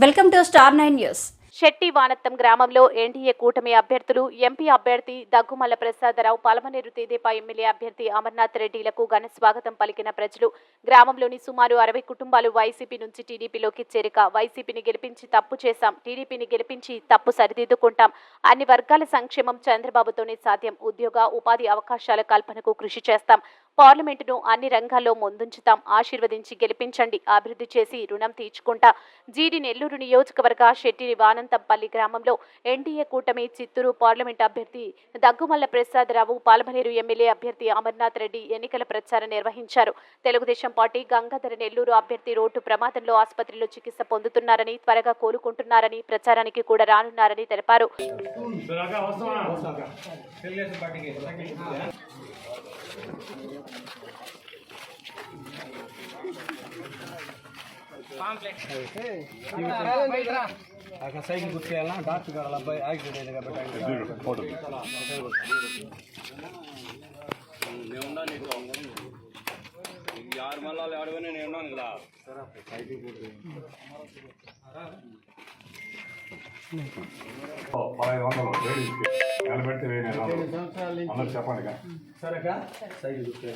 Welcome to star 9 news. Shetti Vanattam గ్రామంలో NDA కూటమి అభ్యర్థులు ఎంపీ అభ్యర్థి దగ్గుమల్ల ప్రసాదరావు, పలమనేరు తెదేపా ఎమ్మెల్యే అభ్యర్థి అమర్నాథ్ రెడ్డిలకు ఘన స్వాగతం పలికిన ప్రజలు. గ్రామంలోని సుమారు 60 కుటుంబాలు వైసీపీ నుంచి టీడీపీలోకి చేరిక. వైసీపీని గెలిపించి తప్పు చేశాం, టీడీపీని గెలిపించి తప్పు సరిదిద్దుకుంటాం. అన్ని వర్గాల సంక్షేమం చంద్రబాబుతోనే సాధ్యం. ఉద్యోగ ఉపాధి అవకాశాల కల్పనకు కృషి చేస్తాం. పార్లమెంటును అన్ని రంగాల్లో ముందుంచుతాం. ఆశీర్వదించి గెలిపించండి, అభివృద్ధి చేసి రుణం తీర్చుకుంటా. జీడి నెల్లూరు నియోజకవర్గ శెట్టి వానంతంపల్లి గ్రామంలో ఎన్డీఏ కూటమి చిత్తూరు పార్లమెంట్ అభ్యర్థి దగ్గుమల్ల ప్రసాదరావు, పాలమనేరు ఎమ్మెల్యే అభ్యర్థి అమర్నాథ్ రెడ్డి ఎన్నికల ప్రచారం నిర్వహించారు. తెలుగుదేశం పార్టీ గంగాధర నెల్లూరు అభ్యర్థి రోడ్డు ప్రమాదంలో ఆసుపత్రిలో చికిత్స పొందుతున్నారని, త్వరగా కోలుకుంటున్నారని, ప్రచారానికి కూడా రానున్నారని తెలిపారు. సైకిల్ గుర్తియాలన్నా డాక్టర్ గారు అబ్బాయి యాక్సిడెంట్ అయింది కాబట్టి యారు మళ్ళీ ఆడవని నేను ఉన్నాను కదా సైకిల్ గుర్తు 1500 నిలబెడితే అందరు చెప్పండి సరేగా సైకిల్ గుర్తు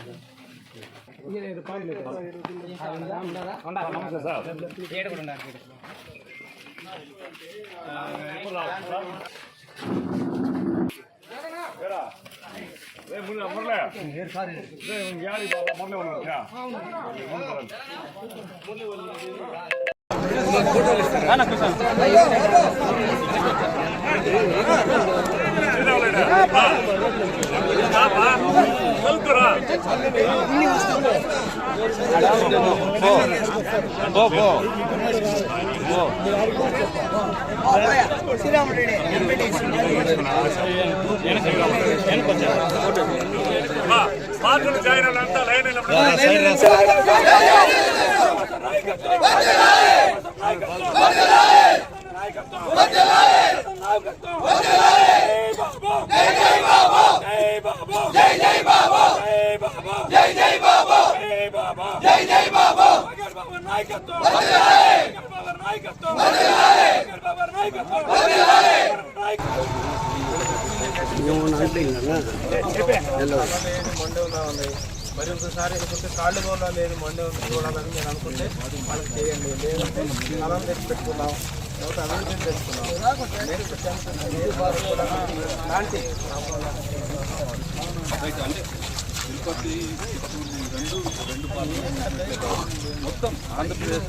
మరి ఒకసారి అనుకుంటే కాళ్ళు కూడా లేదు, మండే చూడాలని నేను అనుకుంటే వాళ్ళకి చేయండి. లేదంటే అలా తెచ్చి పెట్టుకున్నాం, లేకపోతే అభివృద్ధి తెచ్చుకున్నాం. లాంటి అంటే తిరుపతి, చిత్తూరు రెండు పార్టీ మొత్తం ఆంధ్రప్రదేశ్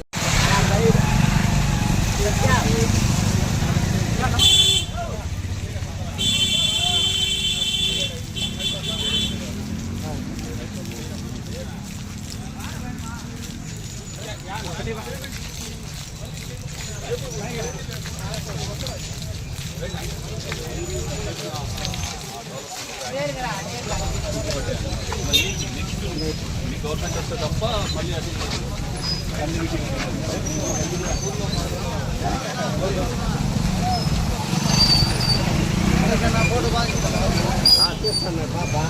గవర్నమెంట్ వస్తే తప్ప మళ్ళీ అది చేస్తాను బాబా.